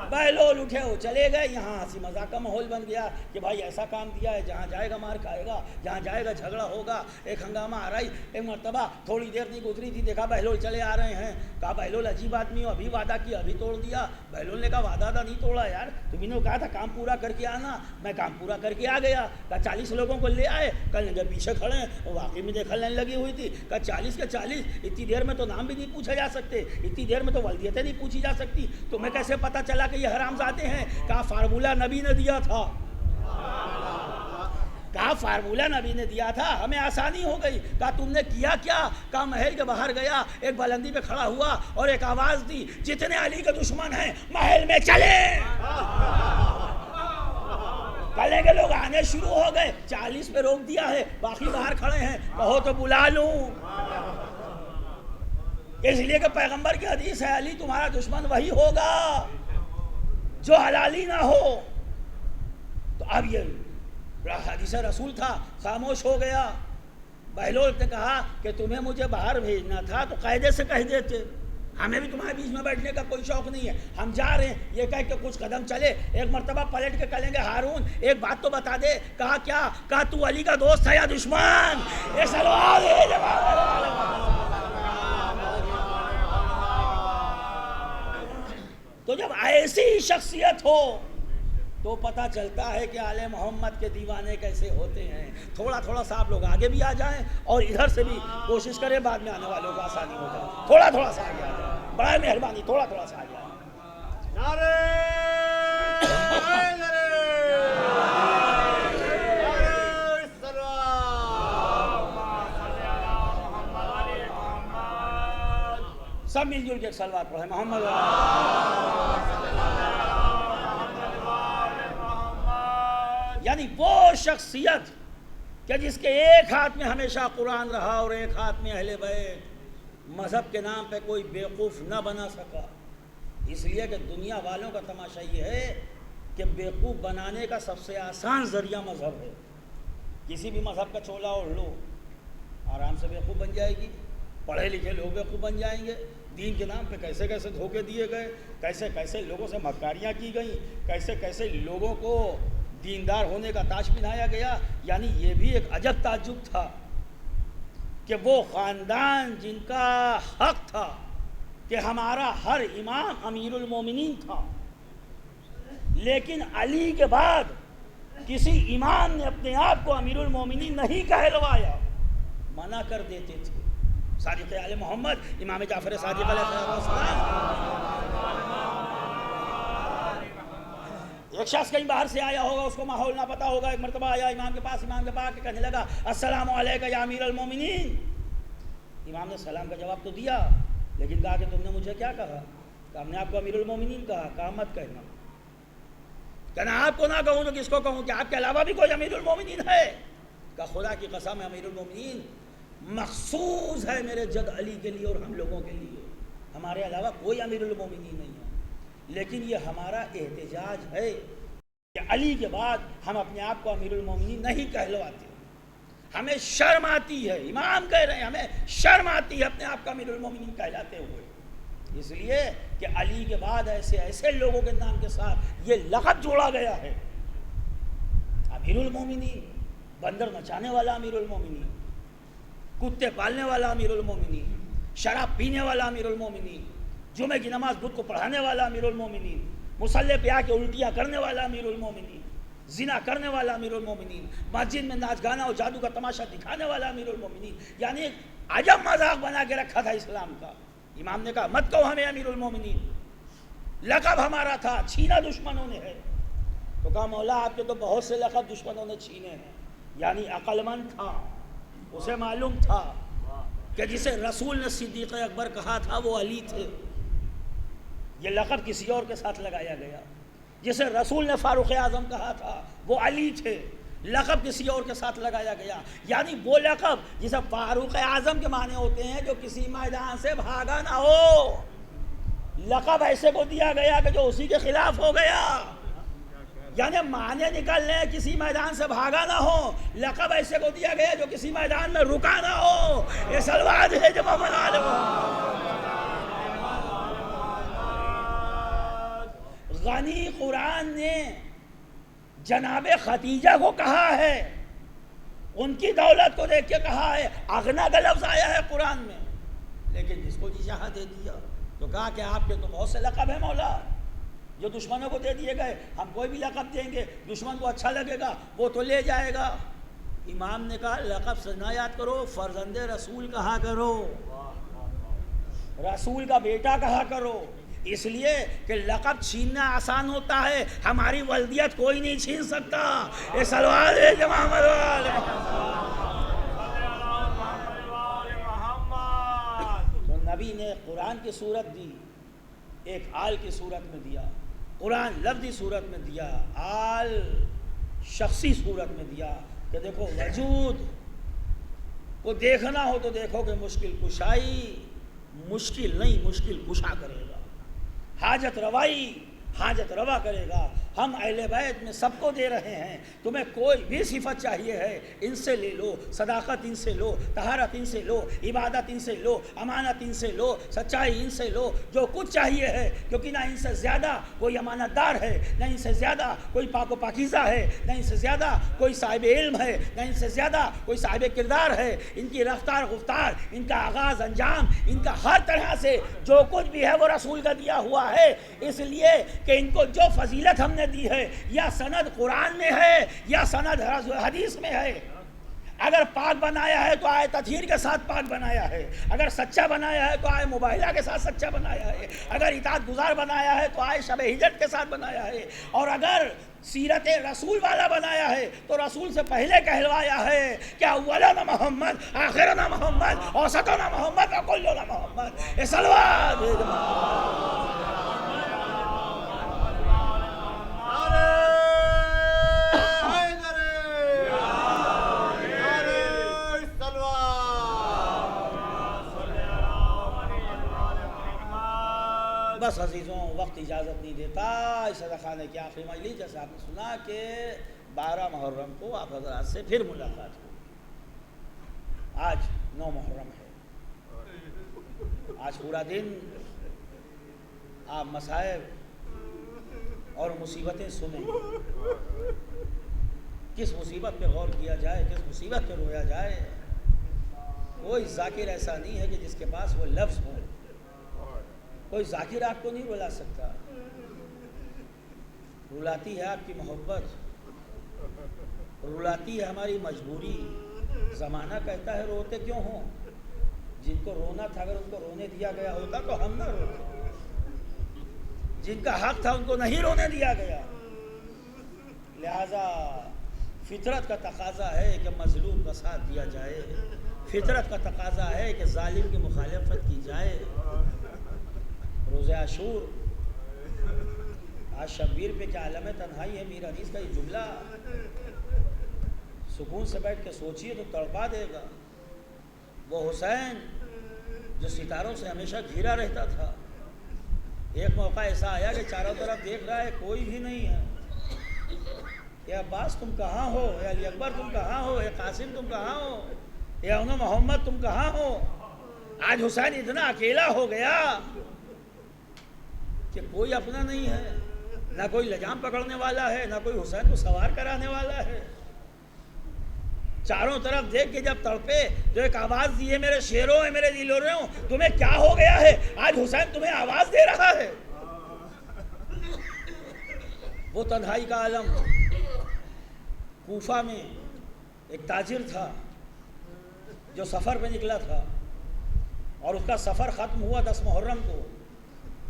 بہلول اٹھے ہو چلے گئے، یہاں ہنسی مذاق کا ماحول بن گیا کہ بھائی ایسا کام دیا ہے، جہاں جائے گا مار کھائے گا، جہاں جائے گا جھگڑا ہوگا، ایک ہنگامہ آ رہی، ایک مرتبہ تھوڑی دیر نہیں گزری تھی، دیکھا بہلول چلے آ رہے ہیں، کہا بہلول عجیب آدمی ہو، ابھی وعدہ کیا ابھی توڑ دیا۔ بہلول نے کہا وعدہ تھا نہیں توڑا یار، تمہیں نے کہا تھا کام پورا کر کے آنا، میں کام پورا کر کے آ گیا۔ کہا 40 لوگوں کو لے آئے، کل جب پیچھے کھڑے ہیں وہ واقعی میں دیکھا لائن لگی ہوئی تھی، کہا 40 کے 40 اتنی دیر میں تو نام بھی نہیں پوچھا جا سکتے، اتنی دیر میں تو ولدیتیں نہیں پوچھی جا سکتی، تمہیں کیسے پتہ چلا کہ یہ حرام زادے ہیں؟ کہا فارمولہ نبی نے دیا تھا، کہا فارمولہ نبی نے دیا تھا، ہمیں آسانی ہو گئی۔ کہا تم نے کیا کیا؟ کہا محل کے باہر گیا، ایک بلندی پہ کھڑا ہوا اور ایک آواز دی، جتنے علی کے دشمن ہیں محل میں چلیں۔ کلے کے لوگ آنے شروع ہو گئے، 40 پہ روک دیا ہے، باقی باہر کھڑے ہیں، کہو تو بلا لوں۔ اس لیے کہ پیغمبر کی حدیث ہے علی تمہارا دشمن وہی ہوگا جو حلالی نہ ہو۔ تو اب یہ حدیث رسول تھا، خاموش ہو گیا۔ بہلول نے کہا کہ تمہیں مجھے باہر بھیجنا تھا تو قاعدے سے کہہ دیتے، ہمیں بھی تمہارے بیچ میں بیٹھنے کا کوئی شوق نہیں ہے، ہم جا رہے ہیں، یہ کہہ کے کچھ قدم چلے، ایک مرتبہ پلٹ کے کہیں گے ہارون ایک بات تو بتا دے۔ کہا کیا؟ کہا تو علی کا دوست ہے یا دشمن؟ یہ سوال ہے جواب۔ تو جب ایسی شخصیت ہو تو پتہ چلتا ہے کہ آل محمد کے دیوانے کیسے ہوتے ہیں۔ تھوڑا تھوڑا سا آپ لوگ آگے بھی آ جائیں اور ادھر سے بھی کوشش کریں، بعد میں آنے والوں کو آسانی ہو جائے، تھوڑا تھوڑا سا آگے آ جائیں، بڑا مہربانی تھوڑا تھوڑا سا آگے آ جائیں۔ نعرہ سب مل جل کے ایک صلوات پڑھیں محمد۔ یعنی وہ شخصیت کہ جس کے ایک ہاتھ میں ہمیشہ قرآن رہا اور ایک ہاتھ میں اہل بیت، مذہب کے نام پہ کوئی بیوقوف نہ بنا سکا۔ اس لیے کہ دنیا والوں کا تماشا یہ ہے کہ بیوقوف بنانے کا سب سے آسان ذریعہ مذہب ہے۔ کسی بھی مذہب کا چولا اوڑھ لو، آرام سے بیوقوف بن جائے گی، پڑھے لکھے لوگ بیوقوف بن جائیں گے۔ دین کے نام پہ کیسے کیسے دھوکے دیے گئے، کیسے کیسے لوگوں سے مکاریاں کی گئیں، کیسے کیسے لوگوں کو دیندار ہونے کا تاج پہنایا گیا۔ یعنی یہ بھی ایک عجب تعجب تھا کہ وہ خاندان جن کا حق تھا کہ ہمارا ہر امام امیر المومنین تھا، لیکن علی کے بعد کسی امام نے اپنے آپ کو امیر المومنین نہیں کہلوایا، منع کر دیتے تھے۔ صادق آل محمد امام جعفر صادق علیہ السلام، ایک شخص کہیں باہر سے آیا ہوگا، اس کو ماحول نہ پتا ہوگا، ایک مرتبہ آیا امام کے پاس، امام کے پاس کہنے لگا السلام علیکم یا امیر المومنین۔ امام نے سلام کا جواب تو دیا، لیکن کہا کہ تم نے مجھے کیا کہا؟ کہ ہم نے آپ کو امیر المومنین کہا۔ کہا مت کہنا، کہنا آپ کو نہ کہوں تو کس کو کہوں؟ کہ آپ کے علاوہ بھی کوئی امیر المومنین ہے؟ کہ خدا کی قسم ہے امیر المومنین مخصوص ہے میرے جد علی کے لیے اور ہم لوگوں کے لیے، ہمارے علاوہ کوئی امیر المومنین نہیں ہے۔ لیکن یہ ہمارا احتجاج ہے کہ علی کے بعد ہم اپنے آپ کو امیر المومنین نہیں کہلواتے، ہمیں شرم آتی ہے، امام کہہ رہے ہیں ہمیں شرم آتی ہے اپنے آپ کو امیر المومنین کہلاتے ہوئے، اس لیے کہ علی کے بعد ایسے ایسے لوگوں کے نام کے ساتھ یہ لقب جوڑا گیا ہے۔ امیر المومنین، بندر نچانے والا امیر المومنین، کتے پالنے والا امیر المومنین، شراب پینے والا امیر المومنین، جمعہ کی نماز بدھ کو پڑھانے والا امیر المومنین، مصلی پہ آ کے الٹیاں کرنے والا امیر المومنین، زنا کرنے والا امیر المومنین، مسجد میں ناچ گانا اور جادو کا تماشا دکھانے والا امیر المومنین، یعنی ایک عجب مذاق بنا کے رکھا تھا اسلام کا۔ امام نے کہا مت کہو ہمیں امیر المومنین، لقب ہمارا تھا، چھینا دشمنوں نے ہے۔ تو کہا مولا آپ کے تو بہت سے لقب دشمنوں نے چھینے ہیں، یعنی عقل مند تھا، اسے معلوم تھا کہ جسے رسول نے صدیق اکبر کہا تھا وہ علی تھے، یہ لقب کسی اور کے ساتھ لگایا گیا۔ جسے رسول نے فاروق اعظم کہا تھا وہ علی تھے، لقب کسی اور کے ساتھ لگایا گیا۔ یعنی وہ لقب جسے فاروق اعظم کے معنی ہوتے ہیں جو کسی میدان سے بھاگا نہ ہو، لقب ایسے کو دیا گیا کہ جو اسی کے خلاف ہو گیا، یعنی معنی نکل لیں کسی میدان سے بھاگا نہ ہو، لقب ایسے کو دیا گیا جو کسی میدان میں رکا نہ ہو۔ یہ سلوات ہے جو غنی قرآن نے جناب خدیجہ کو کہا ہے، ان کی دولت کو دیکھ کے کہا ہے، اغنا کا لفظ آیا ہے قرآن میں، لیکن جس کو جی چاہا دے دیا۔ تو کہا کہ آپ کے تو بہت سے لقب ہیں مولا جو دشمنوں کو دے دیے گئے، ہم کوئی بھی لقب دیں گے دشمن کو اچھا لگے گا وہ تو لے جائے گا۔ امام نے کہا لقب سے نہ یاد کرو، فرزند رسول کہا کرو، رسول کا بیٹا کہا کرو، اس لیے کہ لقب چھیننا آسان ہوتا ہے، ہماری ولدیت کوئی نہیں چھین سکتا۔ یہ سلوات ہے جو محمد والے۔ تو نبی نے قرآن کی صورت دی، ایک آل کی صورت میں دیا، قرآن لفظی صورت میں دیا، آل شخصی صورت میں دیا کہ دیکھو وجود کو دیکھنا ہو تو دیکھو کہ مشکل کشائی مشکل نہیں، مشکل کشا کرے گا، حاجت روائی حاجت روا کرے گا۔ ہم اہل بیت میں سب کو دے رہے ہیں، تمہیں کوئی بھی صفت چاہیے ہے ان سے لے لو، صداقت ان سے لو، طہارت ان سے لو، عبادت ان سے لو، امانت ان سے لو، سچائی ان سے لو، جو کچھ چاہیے ہے، کیونکہ نہ ان سے زیادہ کوئی امانت دار ہے، نہ ان سے زیادہ کوئی پاک و پاکیزہ ہے، نہ ان سے زیادہ کوئی صاحب علم ہے، نہ ان سے زیادہ کوئی صاحب کردار ہے۔ ان کی رفتار گفتار، ان کا آغاز انجام، ان کا ہر طرح سے جو کچھ بھی ہے وہ رسول کا دیا ہوا ہے، اس لیے کہ ان کو جو فضیلت ہم نے دی ہے یا سند قرآن میں ہے یا سند حدیث میں ہے۔ اگر پاک بنایا ہے تو آئے تطہیر کے ساتھ پاک بنایا ہے، اگر سچا بنایا ہے تو آئے مباہلہ کے ساتھ سچا بنایا ہے، اگر اطاعت گزار بنایا ہے تو آئے شب ہجرت کے ساتھ بنایا ہے، اور اگر سیرت رسول والا بنایا ہے تو رسول سے پہلے کہلوایا ہے کہ اولنا محمد، آخرنا محمد، اوسطنا محمد، وکلنا محمد۔ یہ سلوات بس عزیزوں، وقت اجازت نہیں دیتا۔ اس صدقہ خانے کی آخری مجلس جیسے آپ نے سنا کہ 12 محرم کو آپ حضرات سے پھر ملاقات ہوئی، آج 9 محرم ہے، آج پورا دن آپ مصائب اور مصیبتیں سنیں، کس مصیبت پہ غور کیا جائے، کس مصیبت پہ رویا جائے۔ کوئی ذاکر ایسا نہیں ہے کہ جس کے پاس وہ لفظ ہو، کوئی ذاکر آپ کو نہیں رلا سکتا، رلاتی ہے آپ کی محبت، رلاتی ہے ہماری مجبوری۔ زمانہ کہتا ہے روتے کیوں ہوں، جن کو رونا تھا اگر ان کو رونے دیا گیا ہوتا تو ہم نہ روتے، جن کا حق تھا ان کو نہیں رونے دیا گیا۔ لہذا فطرت کا تقاضا ہے کہ مظلوم کا ساتھ دیا جائے، فطرت کا تقاضا ہے کہ ظالم کی مخالفت کی جائے۔ روز عاشور آج شبیر پہ کیا عالم تنہائی ہے، میر حدیث کا یہ جملہ سکون سے بیٹھ کے سوچیے تو تڑپا دے گا۔ وہ حسین جو ستاروں سے ہمیشہ گھیرا رہتا تھا، ایک موقع ایسا آیا کہ چاروں طرف دیکھ رہا ہے کوئی بھی نہیں ہے، اے عباس تم کہاں ہو، اے علی اکبر تم کہاں ہو، اے قاسم تم کہاں ہو، اے ابن محمد تم کہاں ہو۔ آج حسین اتنا اکیلا ہو گیا کہ کوئی اپنا نہیں ہے، نہ کوئی لجام پکڑنے والا ہے، نہ کوئی حسین کو سوار کرانے والا ہے۔ چاروں طرف دیکھ کے جب تڑپے تو ایک آواز دی ہے، میرے شیروں ہے، میرے دلوروں، تمہیں کیا ہو گیا ہے، آج حسین تمہیں آواز دے رہا ہے۔ وہ تنہائی کا عالم، کوفہ میں ایک تاجر تھا جو سفر پہ نکلا تھا، اور اس کا سفر ختم ہوا 10 محرم کو۔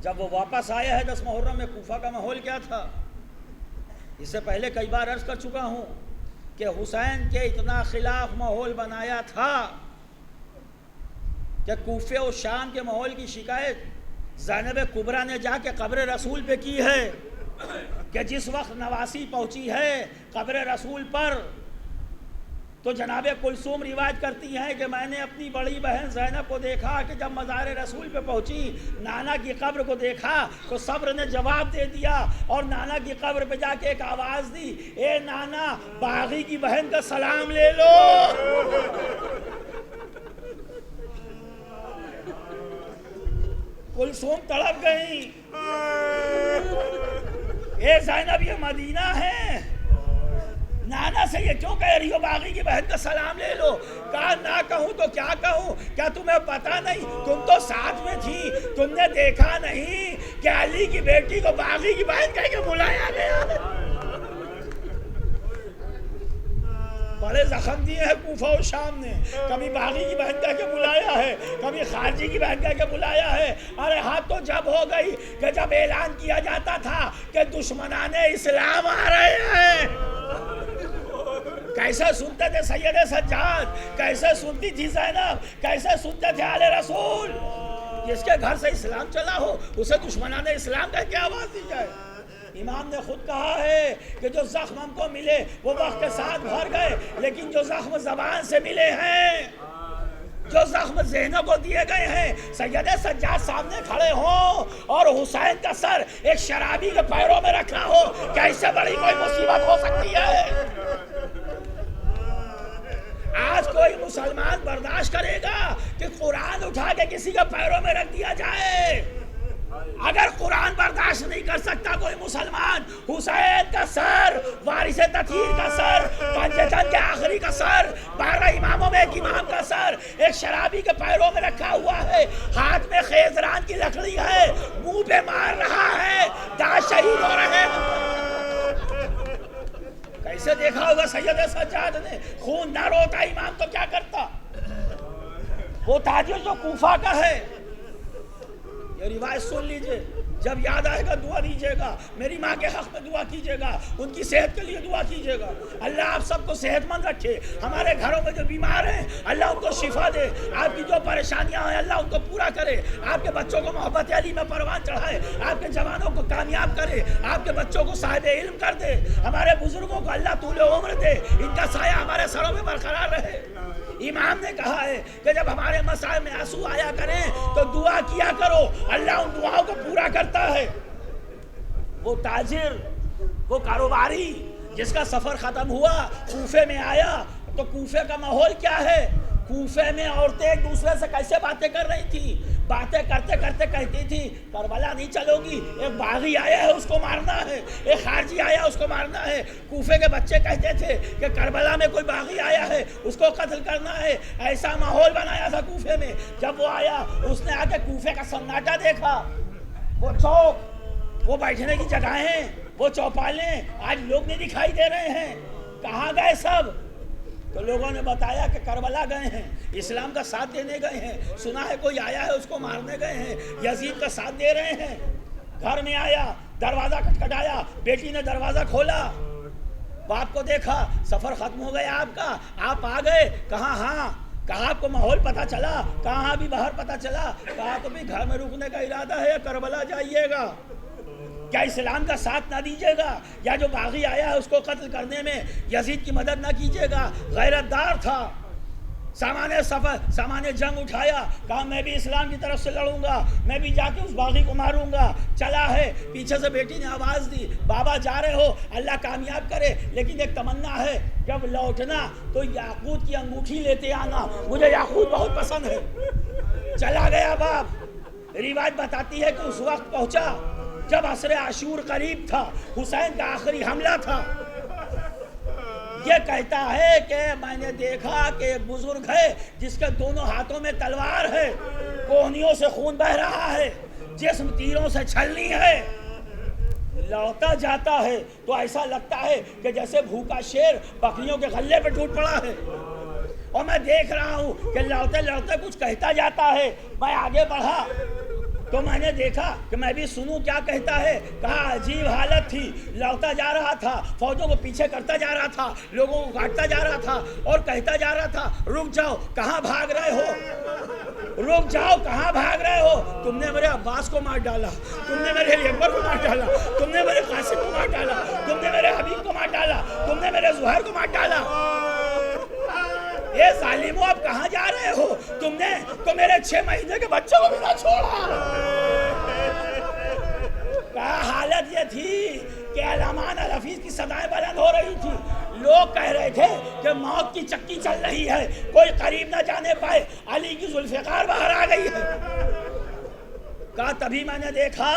جب وہ واپس آیا ہے 10 محرم میں، کوفہ کا ماحول کیا تھا؟ اس سے پہلے کئی بار عرض کر چکا ہوں کہ حسین کے اتنا خلاف ماحول بنایا تھا کہ کوفے اور شام کے ماحول کی شکایت زینب کبریٰ نے جا کے قبر رسول پہ کی ہے کہ جس وقت نواسی پہنچی ہے قبر رسول پر، تو جناب کلثوم روایت کرتی ہیں کہ میں نے اپنی بڑی بہن زینب کو دیکھا کہ جب مزار رسول پہ پہنچی، نانا کی قبر کو دیکھا تو صبر نے جواب دے دیا، اور نانا کی قبر پہ جا کے ایک آواز دی، اے نانا باغی کی بہن کا سلام لے لو۔ کلثوم تڑپ گئی، اے زینب یہ مدینہ ہے، نانا سے یہ کیوں کہہ رہی ہو باغی کی بہن کا سلام لے لو؟ کہا نہ کہوں تو کیا کہوں، کیا تمہیں پتا نہیں؟ تم تو ساتھ میں تھی، تم نے دیکھا نہیں کہ علی کی بیٹی کو باغی کی بہن کہہ کے بلایا گیا؟ بڑے زخم دیے ہیں کوفہ و شام نے، کبھی باغی کی بہن کہہ کے بلایا ہے، کبھی خارجی کی بہن کہہ کے بلایا ہے۔ ارے ہاتھ تو جب ہو گئی کہ جب اعلان کیا جاتا تھا کہ دشمنان اسلام آ رہے ہیں، کیسے سنتے تھے سید سجاد، کیسے سنتی تھی زینب، کیسے سنتے تھے آل رسول؟ جس کے گھر سے اسلام چلا ہو اسے دشمنان اسلام کہہ کے آواز دی جائے۔ امام نے خود کہا ہے کہ جو زخم ہم کو ملے وہ وقت کے ساتھ بھر گئے، لیکن جو زخم زبان سے ملے ہیں، جو زخم ذہنوں کو دیے گئے ہیں، سید سجاد سامنے کھڑے ہوں اور حسین کا سر ایک شرابی کے پیروں میں رکھا ہو، کیسے بڑی کوئی مصیبت ہو سکتی ہے؟ آج کوئی مسلمان برداشت کرے گا کہ قرآن اٹھا کے کسی کے پیروں میں رکھ دیا جائے؟ اگر قرآن برداشت نہیں کر سکتا کوئی مسلمان، حسین کا سر، وارث تطہیر کا سر، پنجتن کے آخری کا سر، 12 اماموں میں ایک امام کا سر ایک شرابی کے پیروں میں رکھا ہوا ہے، ہاتھ میں خیزران کی لکڑی ہے، منہ پہ مار رہا ہے، داعش شہید ہو رہے ہیں۔ کیسے دیکھا ہوگا سید سجاد نے؟ خون نہ روتا امام تو کیا کرتا؟ وہ تاجر جو کوفہ کا ہے، یہ روایت سن لیجئے، جب یاد آئے گا دعا دیجئے گا، میری ماں کے حق میں دعا کیجئے گا، ان کی صحت کے لیے دعا کیجئے گا۔ اللہ آپ سب کو صحت مند رکھے، ہمارے گھروں میں جو بیمار ہیں اللہ ان کو شفا دے، آپ کی جو پریشانیاں ہیں اللہ ان کو پورا کرے، آپ کے بچوں کو محبت علی میں پروان چڑھائے، آپ کے جوانوں کو کامیاب کرے، آپ کے بچوں کو صاحب علم کر دے، ہمارے بزرگوں کو اللہ طول عمر دے، ان کا سایہ ہمارے سروں میں برقرار رہے۔ امام نے کہا ہے کہ جب ہمارے مسائل میں آنسو آیا کریں تو دعا کیا کرو، اللہ ان دعاؤں کو پورا کرتا ہے۔ وہ تاجر، وہ کاروباری جس کا سفر ختم ہوا کوفے میں آیا، تو کوفے کا ماحول کیا ہے؟ کوفے میں عورتیں ایک دوسرے سے کیسے باتیں کر رہی تھی؟ باتیں کرتے کرتے کہتی تھی کربلا نہیں چلو گی، ایک باغی آیا ہے اس کو مارنا ہے، ایک خارجی آیا اس کو مارنا ہے۔ کوفے کے بچے کہتے تھے کہ کربلا میں کوئی باغی آیا ہے اس کو قتل کرنا ہے۔ ایسا ماحول بنایا تھا کوفے میں۔ جب وہ آیا اس نے آ کے کوفے کا سناٹا دیکھا، وہ چوک، وہ بیٹھنے کی جگہیں، وہ چوپالیں، آج لوگ نہیں دکھائی دے رہے ہیں، کہاں گئے سب؟ تو لوگوں نے بتایا کہ کربلا گئے ہیں، اسلام کا ساتھ دینے گئے ہیں، سنا ہے کوئی آیا ہے اس کو مارنے گئے ہیں، یزید کا ساتھ دے رہے ہیں۔ گھر میں آیا، دروازہ کھٹکھٹایا، بیٹی نے دروازہ کھولا، باپ کو دیکھا، سفر ختم ہو گیا آپ کا، آپ آ گئے، کہاں؟ ہاں۔ کہا آپ کو ماحول پتا چلا؟ کہاں ابھی باہر پتا چلا؟ کہا تو بھی گھر میں رکنے کا ارادہ ہے یا کربلا جائیے گا؟ کیا اسلام کا ساتھ نہ دیجیے گا؟ یا جو باغی آیا ہے اس کو قتل کرنے میں یزید کی مدد نہ کیجیے گا؟ غیرت دار تھا، سامان جنگ اٹھایا، کہا میں بھی اسلام کی طرف سے لڑوں گا، میں بھی جا کے اس باغی کو ماروں گا۔ چلا ہے، پیچھے سے بیٹی نے آواز دی، بابا جا رہے ہو، اللہ کامیاب کرے، لیکن ایک تمنا ہے جب لوٹنا تو یاقوت کی انگوٹھی لیتے آنا، مجھے یاقوت بہت پسند ہے۔ چلا گیا باپ۔ روایت بتاتی ہے کہ اس وقت پہنچا جب عصر عاشور قریب تھا، حسین کا آخری حملہ تھا۔ یہ کہتا ہے کہ میں نے دیکھا کہ ایک بزرگ ہے جس کے دونوں ہاتھوں میں تلوار ہے، کوہنیوں سے خون بہ رہا ہے، جسم تیروں سے چھلنی ہے، لوٹا جاتا ہے تو ایسا لگتا ہے کہ جیسے بھوکا شیر بکریوں کے غلے پہ ٹوٹ پڑا ہے. اور میں دیکھ رہا ہوں کہ لوٹتے لوٹتے کچھ کہتا جاتا ہے. میں آگے بڑھا تو میں نے دیکھا کہ میں بھی سنوں کیا کہتا ہے. کہا عجیب حالت تھی, لوٹا جا رہا تھا, فوجوں کو پیچھے کرتا جا رہا تھا, لوگوں کو کاٹتا جا رہا تھا اور کہتا جا رہا تھا رک جاؤ کہاں بھاگ رہے ہو, رک جاؤ کہاں بھاگ رہے ہو. تم نے میرے عباس کو مار ڈالا, تم نے میرے علی اکبر کو مار ڈالا, تم نے میرے قاسم کو مار ڈالا, تم نے میرے حبیب کو مار ڈالا, تم نے میرے زہیر کو مار ڈالا. اے ظالمو اب کہاں جا رہے ہو, تم نے تو میرے 6 مہینے کے بچوں کو بھی نہ چھوڑا. کہا حالت یہ تھی کہ علمان الحفیظ کی صدائیں بلند ہو رہی تھی. لوگ کہہ رہے تھے کہ موت کی چکی چل رہی ہے, کوئی قریب نہ جانے پائے, علی کی ذوالفقار باہر آ گئی ہے. کہا تبھی میں نے دیکھا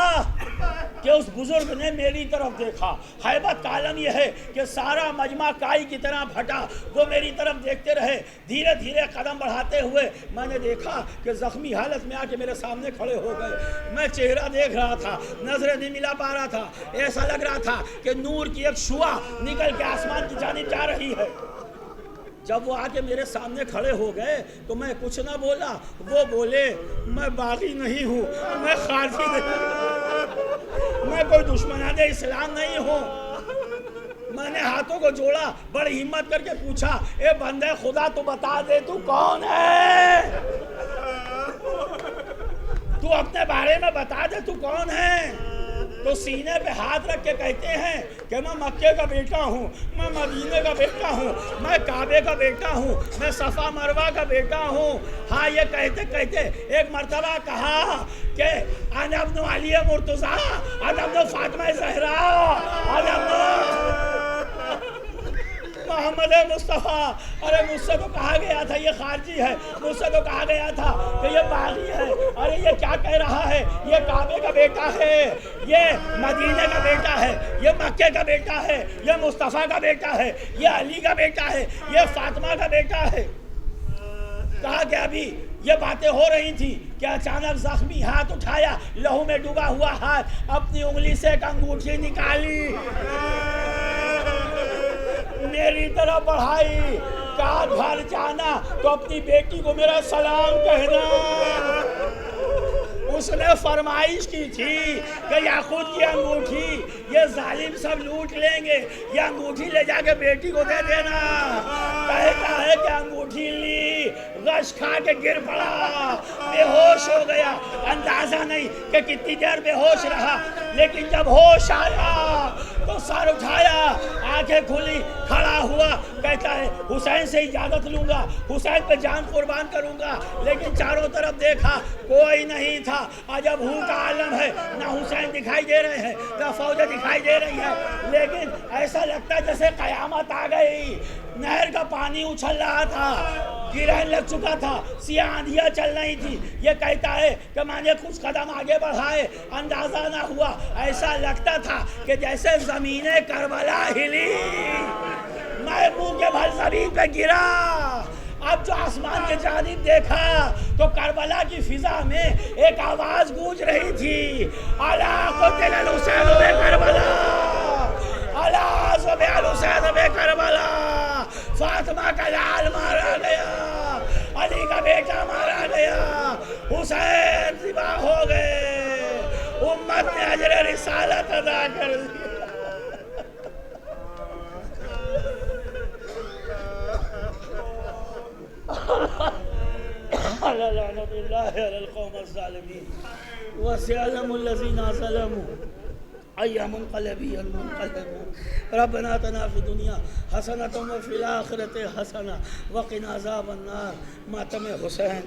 کہ اس بزرگ نے میری طرف دیکھا. ہیبت کا عالم یہ ہے کہ سارا مجمع کائی کی طرح پھٹا, وہ میری طرف دیکھتے رہے. دھیرے دھیرے قدم بڑھاتے ہوئے میں نے دیکھا کہ زخمی حالت میں آ کے میرے سامنے کھڑے ہو گئے. میں چہرہ دیکھ رہا تھا, نظریں نہیں ملا پا رہا تھا. ایسا لگ رہا تھا کہ نور کی ایک شعاع نکل کے آسمان کی جانب جا رہی ہے. جب وہ آ کے میرے سامنے کھڑے ہو گئے تو میں کچھ نہ بولا. وہ بولے میں باغی نہیں ہوں, میں خارجی نہیں ہوں, میں کوئی دشمنان اسلام نہیں ہوں. میں نے ہاتھوں کو جوڑا, بڑی ہمت کر کے پوچھا اے بندے خدا تو بتا دے تو کون ہے, تو اپنے بارے میں بتا دے تو کون ہے. تو سینے پہ ہاتھ رکھ کے کہتے ہیں کہ میں مکے کا بیٹا ہوں, میں مدینے کا بیٹا ہوں, میں کعبے کا بیٹا ہوں, میں صفا مروہ کا بیٹا ہوں. ہاں یہ کہتے کہتے ایک مرتبہ کہا کہ انا ابن علی مرتضیٰ, انا ابن فاطمہ زہرا, انا ابن محمد مصطفیٰ. ارے مجھ سے تو کہا گیا تھا یہ خارجی ہے, مجھ سے تو کہا گیا تھا کہ یہ باغی ہے. ارے یہ کیا کہہ رہا ہے, یہ کعبے کا بیٹا ہے, یہ مدینے کا بیٹا ہے, یہ مکے کا بیٹا ہے, یہ مصطفیٰ کا بیٹا ہے, یہ علی کا بیٹا ہے, یہ فاطمہ کا بیٹا ہے. کہا کہ ابھی یہ باتیں ہو رہی تھی کہ اچانک زخمی ہاتھ اٹھایا, لہو میں ڈوبا ہوا ہاتھ, اپنی انگلی سے ایک انگوٹھی نکالی, میری طرف بڑھائی. کہا گھر جانا تو اپنی بیٹی کو میرا سلام کہنا. اس نے فرمائش کی تھی کہ یاقوت کی انگوٹھی یہ ظالم سب لوٹ لیں گے, یہ انگوٹھی لے جا کے بیٹی کو دے دینا. کہتا ہے کہ انگوٹھی لی, غش کھا کے گر پڑا, بے ہوش ہو گیا. اندازہ نہیں کہ کتنی دیر بے ہوش رہا, لیکن جب ہوش آیا تو سر اٹھایا, آنکھیں کھلی, کھڑا ہوا. کہتا ہے حسین سے اجازت لوں گا, حسین پہ جان قربان کروں گا. لیکن چاروں طرف دیکھا کوئی نہیں تھا. عجب ہو کا عالم ہے, نہ حسین دکھائی دے رہے ہیں, نہ فوجیں دکھائی دے رہی ہے, لیکن ایسا لگتا ہے جیسے قیامت آ گئی. نہر کا پانی اچھل رہا تھا, گرہن لگ چکا تھا, سیاہ آندھیاں چل رہی تھی. یہ کہتا ہے کہ میں نے کچھ قدم آگے بڑھائے, اندازہ نہ ہوا, ایسا لگتا تھا کہ جیسے زمین کربلا ہلی, میں منہ کے بھر زمین پہ گرا. اب جو آسمان کے جانب دیکھا تو کربلا کی فضا میں ایک آواز گونج رہی تھی, الا قتل الحسین بے کربلا, الا ذبح الحسین بے کربلا. فاطمہ کا لال مارا گیا, علی کا بیٹا مارا گیا, حسین ذبح ہو گئے, امت نے اجر رسالت ادا کر دی. لعنت اللہ علی القوم الظالمین وسيعلم الذين ظلموا أي منقلب ينقلبون. ربنا آتنا في الدنيا حسنة وفي الآخرة حسنة وقنا عذاب النار. ماتم حسین.